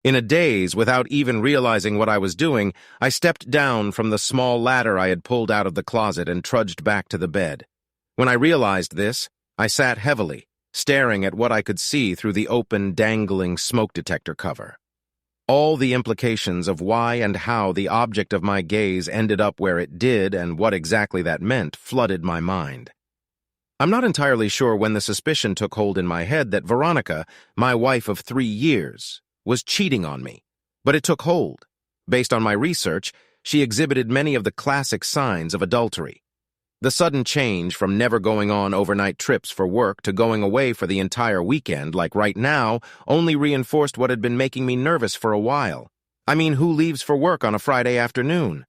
In a daze, without even realizing what I was doing, I stepped down from the small ladder I had pulled out of the closet and trudged back to the bed. When I realized this, I sat heavily, staring at what I could see through the open, dangling smoke detector cover. All the implications of why and how the object of my gaze ended up where it did and what exactly that meant flooded my mind. I'm not entirely sure when the suspicion took hold in my head that Veronica, my wife of 3 years, was cheating on me, but it took hold. Based on my research, she exhibited many of the classic signs of adultery. The sudden change from never going on overnight trips for work to going away for the entire weekend, like right now, only reinforced what had been making me nervous for a while. I mean, who leaves for work on a Friday afternoon?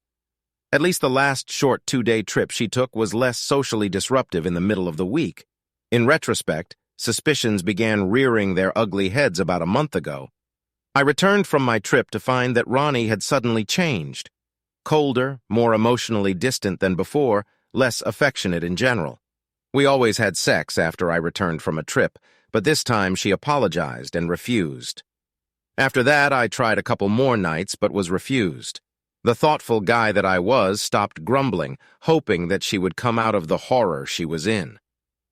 At least the last short 2-day trip she took was less socially disruptive in the middle of the week. In retrospect, suspicions began rearing their ugly heads about a month ago. I returned from my trip to find that Ronnie had suddenly changed. Colder, more emotionally distant than before, less affectionate in general. We always had sex after I returned from a trip, but this time she apologized and refused. After that, I tried a couple more nights, but was refused. The thoughtful guy that I was stopped grumbling, hoping that she would come out of the horror she was in.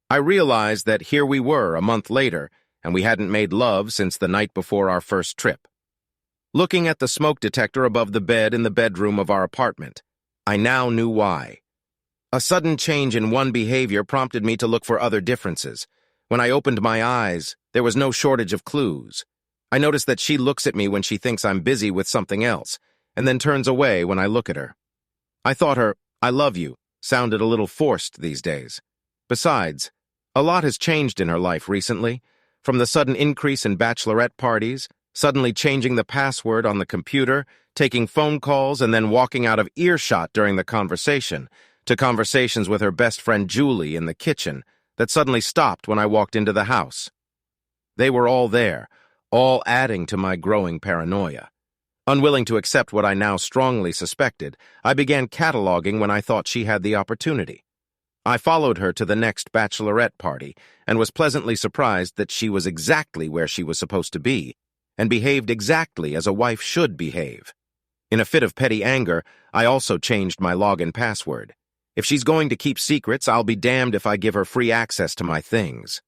I realized that here we were a month later, and we hadn't made love since the night before our first trip. Looking at the smoke detector above the bed in the bedroom of our apartment, I now knew why. A sudden change in one behavior prompted me to look for other differences. When I opened my eyes, there was no shortage of clues. I noticed that she looks at me when she thinks I'm busy with something else, and then turns away when I look at her. I thought her "I love you" sounded a little forced these days. Besides, a lot has changed in her life recently, from the sudden increase in bachelorette parties, suddenly changing the password on the computer, taking phone calls, and then walking out of earshot during the conversation, to conversations with her best friend Julie in the kitchen that suddenly stopped when I walked into the house. They were all there, all adding to my growing paranoia. Unwilling to accept what I now strongly suspected, I began cataloging when I thought she had the opportunity. I followed her to the next bachelorette party and was pleasantly surprised that she was exactly where she was supposed to be and behaved exactly as a wife should behave. In a fit of petty anger, I also changed my login password. If she's going to keep secrets, I'll be damned if I give her free access to my things.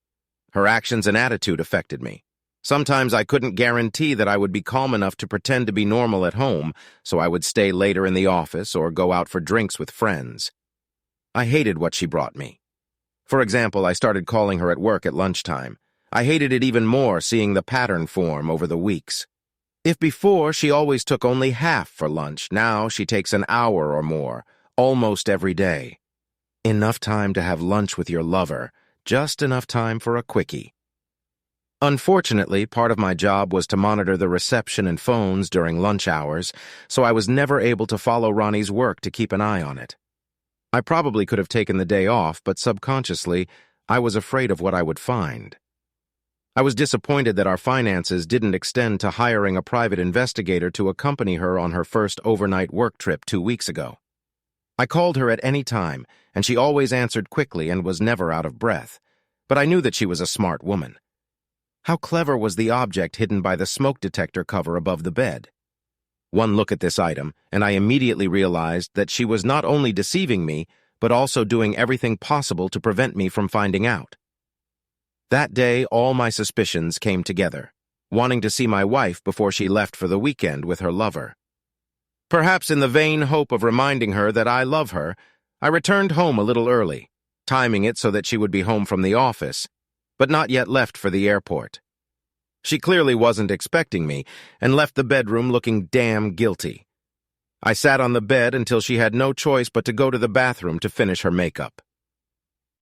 Her actions and attitude affected me. Sometimes I couldn't guarantee that I would be calm enough to pretend to be normal at home, so I would stay later in the office or go out for drinks with friends. I hated what she brought me. For example, I started calling her at work at lunchtime. I hated it even more seeing the pattern form over the weeks. If before she always took only half for lunch, now she takes an hour or more, almost every day. Enough time to have lunch with your lover, just enough time for a quickie. Unfortunately, part of my job was to monitor the reception and phones during lunch hours, so I was never able to follow Ronnie's work to keep an eye on it. I probably could have taken the day off, but subconsciously, I was afraid of what I would find. I was disappointed that our finances didn't extend to hiring a private investigator to accompany her on her first overnight work trip 2 weeks ago. I called her at any time, and she always answered quickly and was never out of breath, but I knew that she was a smart woman. How clever was the object hidden by the smoke detector cover above the bed? One look at this item, and I immediately realized that she was not only deceiving me, but also doing everything possible to prevent me from finding out. That day, all my suspicions came together, wanting to see my wife before she left for the weekend with her lover. Perhaps in the vain hope of reminding her that I love her, I returned home a little early, timing it so that she would be home from the office, but not yet left for the airport. She clearly wasn't expecting me and left the bedroom looking damn guilty. I sat on the bed until she had no choice but to go to the bathroom to finish her makeup.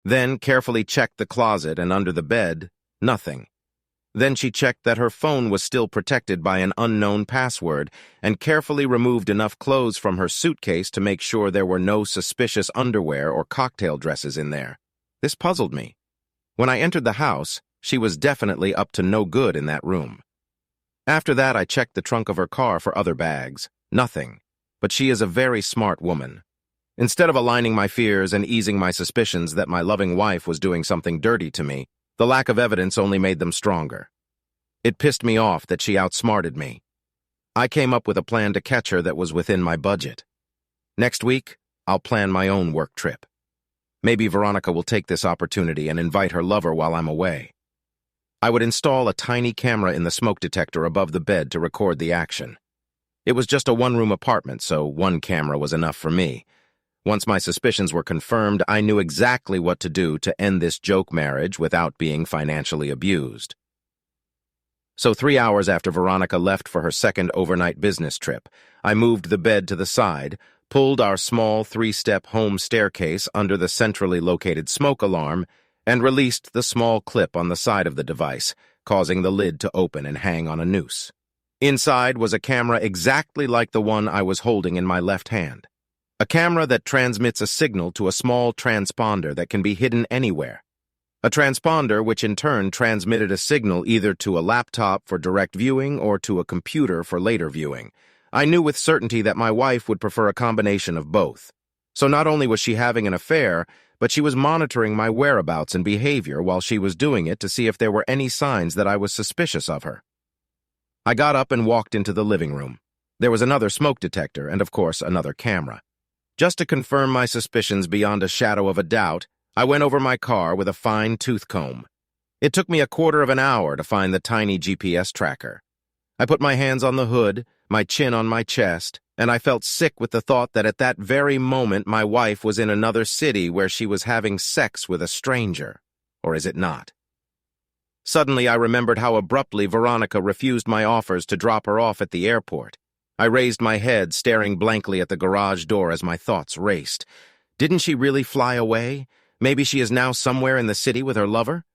Then carefully checked the closet and under the bed, nothing. Then she checked that her phone was still protected by an unknown password and carefully removed enough clothes from her suitcase to make sure there were no suspicious underwear or cocktail dresses in there. This puzzled me. When I entered the house, she was definitely up to no good in that room. After that, I checked the trunk of her car for other bags. Nothing. But she is a very smart woman. Instead of aligning my fears and easing my suspicions that my loving wife was doing something dirty to me, the lack of evidence only made them stronger. It pissed me off that she outsmarted me. I came up with a plan to catch her that was within my budget. Next week, I'll plan my own work trip. Maybe Veronica will take this opportunity and invite her lover while I'm away. I would install a tiny camera in the smoke detector above the bed to record the action. It was just a one-room apartment, so one camera was enough for me. Once my suspicions were confirmed, I knew exactly what to do to end this joke marriage without being financially abused. So 3 hours after Veronica left for her second overnight business trip, I moved the bed to the side, pulled our small 3-step home staircase under the centrally located smoke alarm, and released the small clip on the side of the device, causing the lid to open and hang on a noose. Inside was a camera exactly like the one I was holding in my left hand. A camera that transmits a signal to a small transponder that can be hidden anywhere. A transponder which in turn transmitted a signal either to a laptop for direct viewing or to a computer for later viewing. I knew with certainty that my wife would prefer a combination of both. So not only was she having an affair, but she was monitoring my whereabouts and behavior while she was doing it to see if there were any signs that I was suspicious of her. I got up and walked into the living room. There was another smoke detector and, of course, another camera. Just to confirm my suspicions beyond a shadow of a doubt, I went over my car with a fine tooth comb. It took me a quarter of an hour to find the tiny GPS tracker. I put my hands on the hood, my chin on my chest, and I felt sick with the thought that at that very moment my wife was in another city where she was having sex with a stranger. Or is it not? Suddenly I remembered how abruptly Veronica refused my offers to drop her off at the airport. I raised my head, staring blankly at the garage door as my thoughts raced. Didn't she really fly away? Maybe she is now somewhere in the city with her lover?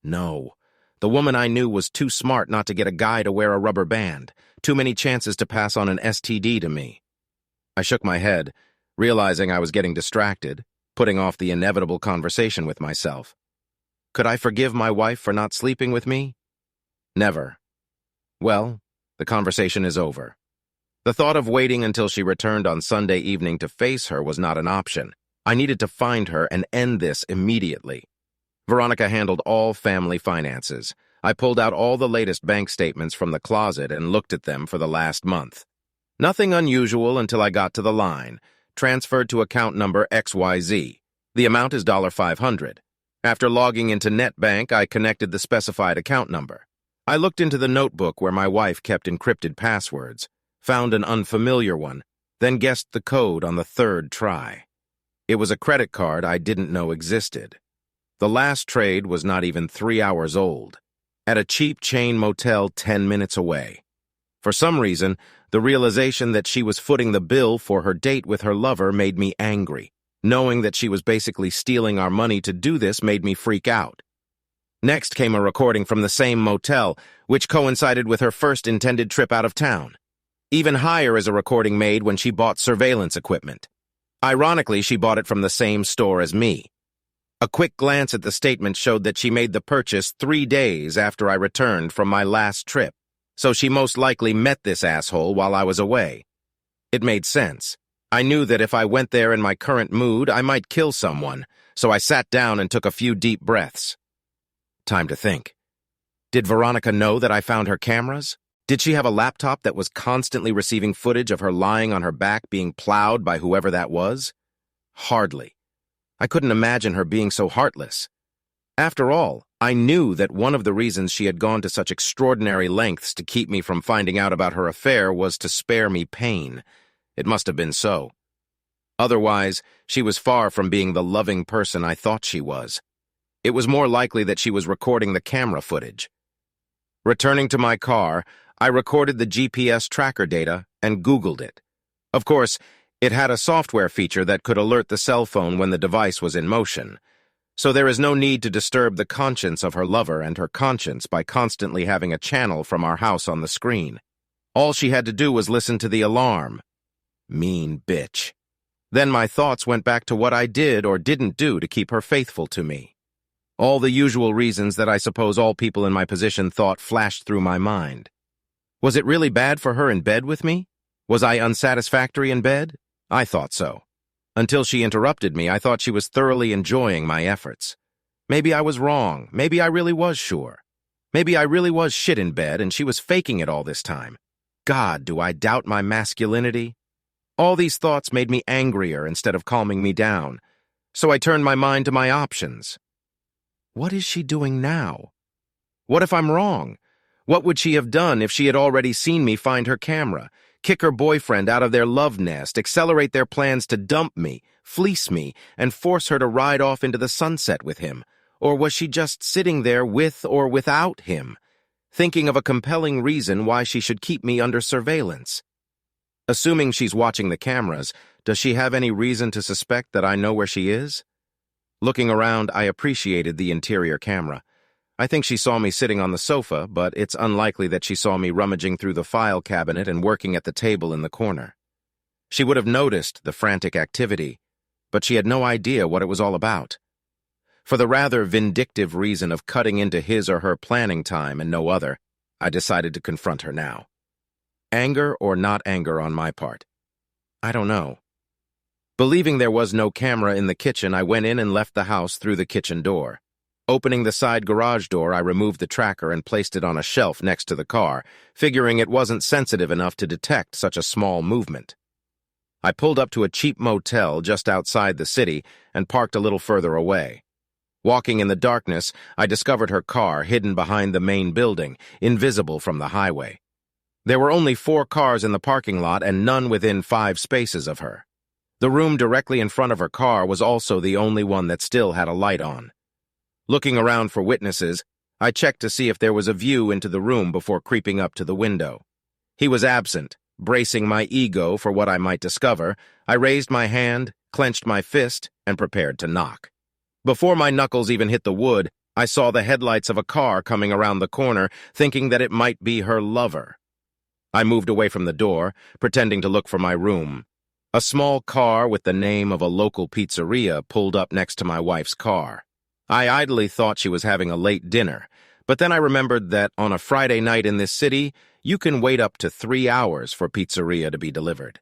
No. The woman I knew was too smart not to get a guy to wear a rubber band. Too many chances to pass on an STD to me. I shook my head, realizing I was getting distracted, putting off the inevitable conversation with myself. Could I forgive my wife for not sleeping with me? Never. Well, the conversation is over. The thought of waiting until she returned on Sunday evening to face her was not an option. I needed to find her and end this immediately. Veronica handled all family finances. I pulled out all the latest bank statements from the closet and looked at them for the last month. Nothing unusual until I got to the line. Transferred to account number XYZ. The amount is $500. After logging into NetBank, I connected the specified account number. I looked into the notebook where my wife kept encrypted passwords, found an unfamiliar one, then guessed the code on the third try. It was a credit card I didn't know existed. The last trade was not even 3 hours old, at a cheap chain motel 10 minutes away. For some reason, the realization that she was footing the bill for her date with her lover made me angry. Knowing that she was basically stealing our money to do this made me freak out. Next came a recording from the same motel, which coincided with her first intended trip out of town. Even higher is a recording made when she bought surveillance equipment. Ironically, she bought it from the same store as me. A quick glance at the statement showed that she made the purchase 3 days after I returned from my last trip, so she most likely met this asshole while I was away. It made sense. I knew that if I went there in my current mood, I might kill someone, so I sat down and took a few deep breaths. Time to think. Did Veronica know that I found her cameras? Did she have a laptop that was constantly receiving footage of her lying on her back being plowed by whoever that was? Hardly. I couldn't imagine her being so heartless. After all, I knew that one of the reasons she had gone to such extraordinary lengths to keep me from finding out about her affair was to spare me pain. It must have been so. Otherwise, she was far from being the loving person I thought she was. It was more likely that she was recording the camera footage. Returning to my car, I recorded the GPS tracker data and Googled it. Of course, it had a software feature that could alert the cell phone when the device was in motion. So there is no need to disturb the conscience of her lover and her conscience by constantly having a channel from our house on the screen. All she had to do was listen to the alarm. Mean bitch. Then my thoughts went back to what I did or didn't do to keep her faithful to me. All the usual reasons that I suppose all people in my position thought flashed through my mind. Was it really bad for her in bed with me? Was I unsatisfactory in bed? I thought so. Until she interrupted me, I thought she was thoroughly enjoying my efforts. Maybe I was wrong. Maybe I really was sure. Maybe I really was shit in bed and she was faking it all this time. God, do I doubt my masculinity? All these thoughts made me angrier instead of calming me down, so I turned my mind to my options. What is she doing now? What if I'm wrong? What would she have done if she had already seen me find her camera, kick her boyfriend out of their love nest, accelerate their plans to dump me, fleece me, and force her to ride off into the sunset with him? Or was she just sitting there with or without him, thinking of a compelling reason why she should keep me under surveillance? Assuming she's watching the cameras, does she have any reason to suspect that I know where she is? Looking around, I appreciated the interior camera. I think she saw me sitting on the sofa, but it's unlikely that she saw me rummaging through the file cabinet and working at the table in the corner. She would have noticed the frantic activity, but she had no idea what it was all about. For the rather vindictive reason of cutting into his or her planning time and no other, I decided to confront her now. Anger or not anger on my part? I don't know. Believing there was no camera in the kitchen, I went in and left the house through the kitchen door. Opening the side garage door, I removed the tracker and placed it on a shelf next to the car, figuring it wasn't sensitive enough to detect such a small movement. I pulled up to a cheap motel just outside the city and parked a little further away. Walking in the darkness, I discovered her car hidden behind the main building, invisible from the highway. There were only 4 cars in the parking lot and none within 5 spaces of her. The room directly in front of her car was also the only one that still had a light on. Looking around for witnesses, I checked to see if there was a view into the room before creeping up to the window. He was absent. Bracing my ego for what I might discover, I raised my hand, clenched my fist, and prepared to knock. Before my knuckles even hit the wood, I saw the headlights of a car coming around the corner, thinking that it might be her lover. I moved away from the door, pretending to look for my room. A small car with the name of a local pizzeria pulled up next to my wife's car. I idly thought she was having a late dinner, but then I remembered that on a Friday night in this city, you can wait up to 3 hours for pizzeria to be delivered.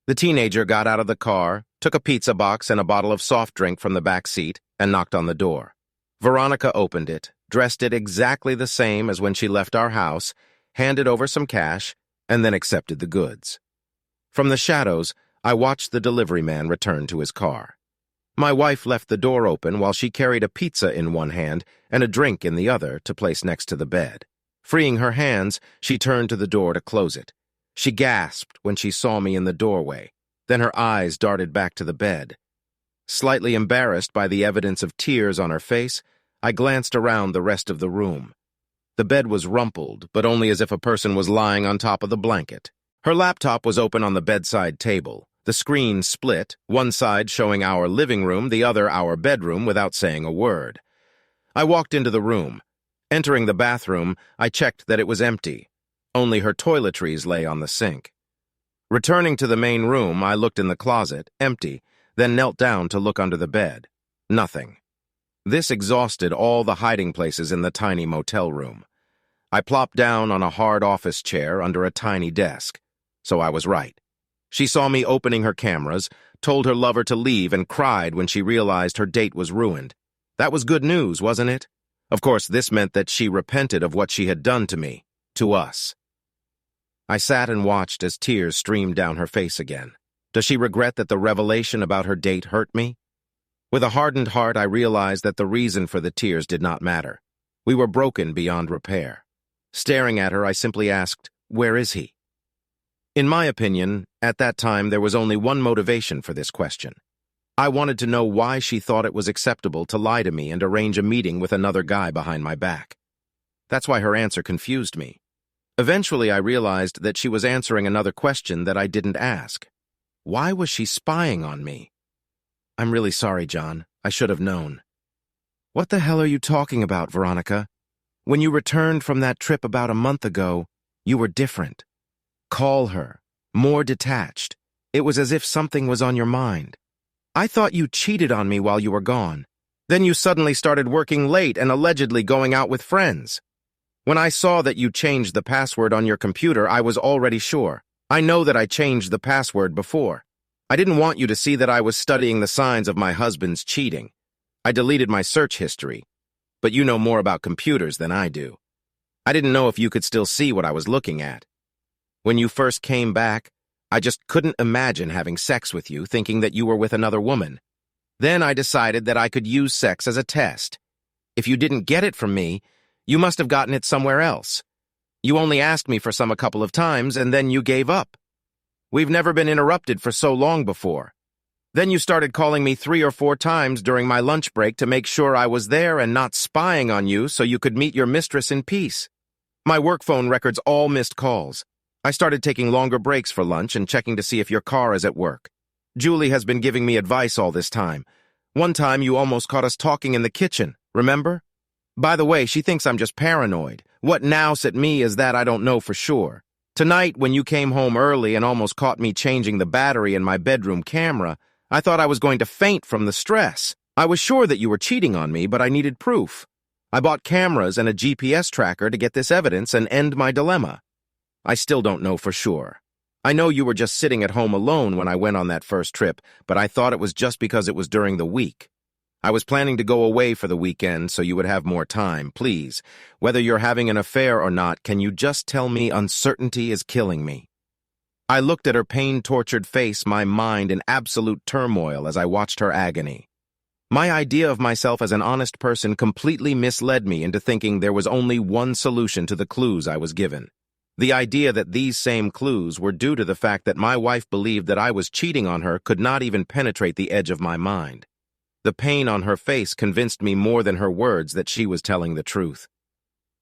The teenager got out of the car, took a pizza box and a bottle of soft drink from the back seat, and knocked on the door. Veronica opened it, dressed it exactly the same as when she left our house, handed over some cash, and then accepted the goods. From the shadows, I watched the delivery man return to his car. My wife left the door open while she carried a pizza in one hand and a drink in the other to place next to the bed. Freeing her hands, she turned to the door to close it. She gasped when she saw me in the doorway. Then her eyes darted back to the bed. Slightly embarrassed by the evidence of tears on her face, I glanced around the rest of the room. The bed was rumpled, but only as if a person was lying on top of the blanket. Her laptop was open on the bedside table. The screen split, one side showing our living room, the other our bedroom, without saying a word. I walked into the room. Entering the bathroom, I checked that it was empty. Only her toiletries lay on the sink. Returning to the main room, I looked in the closet, empty, then knelt down to look under the bed. Nothing. This exhausted all the hiding places in the tiny motel room. I plopped down on a hard office chair under a tiny desk. So I was right. She saw me opening her cameras, told her lover to leave, and cried when she realized her date was ruined. That was good news, wasn't it? Of course, this meant that she repented of what she had done to me, to us. I sat and watched as tears streamed down her face again. Does she regret that the revelation about her date hurt me? With a hardened heart, I realized that the reason for the tears did not matter. We were broken beyond repair. Staring at her, I simply asked, "Where is he?" In my opinion, at that time there was only one motivation for this question. I wanted to know why she thought it was acceptable to lie to me and arrange a meeting with another guy behind my back. That's why her answer confused me. Eventually I realized that she was answering another question that I didn't ask. Why was she spying on me? I'm really sorry, John. I should have known. What the hell are you talking about, Veronica? When you returned from that trip about a month ago, you were different. Call her. More detached. It was as if something was on your mind. I thought you cheated on me while you were gone. Then you suddenly started working late and allegedly going out with friends. When I saw that you changed the password on your computer, I was already sure. I know that I changed the password before. I didn't want you to see that I was studying the signs of my husband's cheating. I deleted my search history. But you know more about computers than I do. I didn't know if you could still see what I was looking at. When you first came back, I just couldn't imagine having sex with you, thinking that you were with another woman. Then I decided that I could use sex as a test. If you didn't get it from me, you must have gotten it somewhere else. You only asked me for some a couple of times, and then you gave up. We've never been interrupted for so long before. Then you started calling me 3 or 4 times during my lunch break to make sure I was there and not spying on you so you could meet your mistress in peace. My work phone records all missed calls. I started taking longer breaks for lunch and checking to see if your car is at work. Julie has been giving me advice all this time. One time you almost caught us talking in the kitchen, remember? By the way, she thinks I'm just paranoid. What nouse at me is that I don't know for sure. Tonight, when you came home early and almost caught me changing the battery in my bedroom camera, I thought I was going to faint from the stress. I was sure that you were cheating on me, but I needed proof. I bought cameras and a GPS tracker to get this evidence and end my dilemma. I still don't know for sure. I know you were just sitting at home alone when I went on that first trip, but I thought it was just because it was during the week. I was planning to go away for the weekend so you would have more time. Please, whether you're having an affair or not, can you just tell me uncertainty is killing me? I looked at her pain-tortured face, my mind in absolute turmoil as I watched her agony. My idea of myself as an honest person completely misled me into thinking there was only one solution to the clues I was given. The idea that these same clues were due to the fact that my wife believed that I was cheating on her could not even penetrate the edge of my mind. The pain on her face convinced me more than her words that she was telling the truth.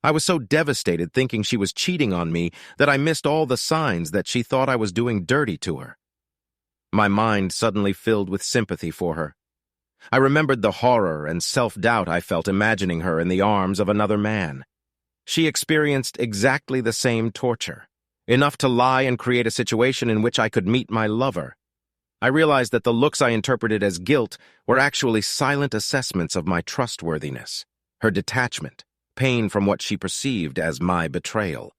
I was so devastated thinking she was cheating on me that I missed all the signs that she thought I was doing dirty to her. My mind suddenly filled with sympathy for her. I remembered the horror and self-doubt I felt imagining her in the arms of another man. She experienced exactly the same torture, enough to lie and create a situation in which I could meet my lover. I realized that the looks I interpreted as guilt were actually silent assessments of my trustworthiness, her detachment, pain from what she perceived as my betrayal.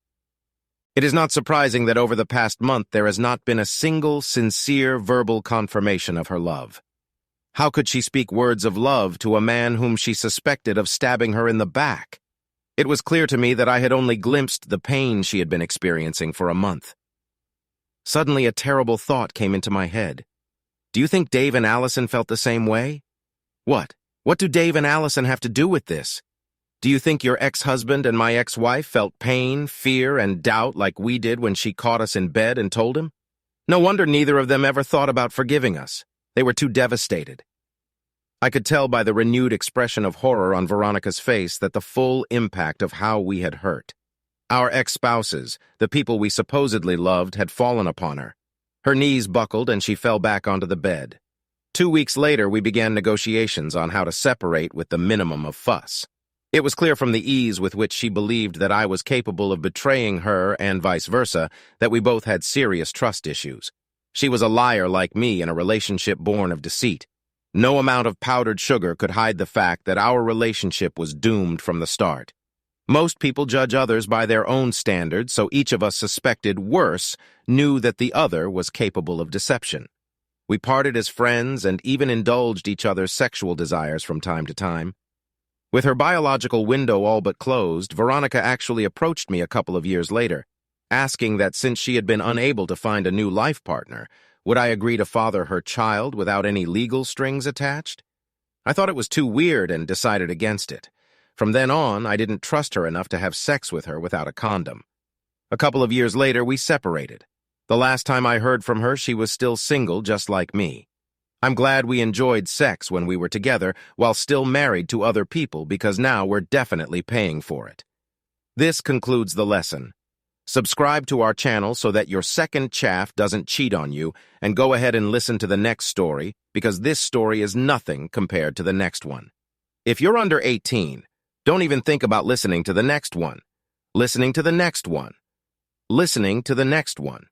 It is not surprising that over the past month there has not been a single sincere verbal confirmation of her love. How could she speak words of love to a man whom she suspected of stabbing her in the back? It was clear to me that I had only glimpsed the pain she had been experiencing for a month. Suddenly a terrible thought came into my head. Do you think Dave and Allison felt the same way? What? What do Dave and Allison have to do with this? Do you think your ex-husband and my ex-wife felt pain, fear, and doubt like we did when she caught us in bed and told him? No wonder neither of them ever thought about forgiving us. They were too devastated. I could tell by the renewed expression of horror on Veronica's face that the full impact of how we had hurt. Our ex-spouses, the people we supposedly loved, had fallen upon her. Her knees buckled and she fell back onto the bed. 2 weeks later, we began negotiations on how to separate with the minimum of fuss. It was clear from the ease with which she believed that I was capable of betraying her and vice versa that we both had serious trust issues. She was a liar like me in a relationship born of deceit. No amount of powdered sugar could hide the fact that our relationship was doomed from the start. Most people judge others by their own standards, so each of us suspected worse, knew that the other was capable of deception. We parted as friends and even indulged each other's sexual desires from time to time. With her biological window all but closed, Veronica actually approached me a couple of years later, asking that since she had been unable to find a new life partner, would I agree to father her child without any legal strings attached? I thought it was too weird and decided against it. From then on, I didn't trust her enough to have sex with her without a condom. A couple of years later, we separated. The last time I heard from her, she was still single, just like me. I'm glad we enjoyed sex when we were together while still married to other people because now we're definitely paying for it. This concludes the lesson. Subscribe to our channel so that your second chaff doesn't cheat on you, and go ahead and listen to the next story because this story is nothing compared to the next one. If you're under 18, don't even think about listening to the next one. Listening to the next one. Listening to the next one.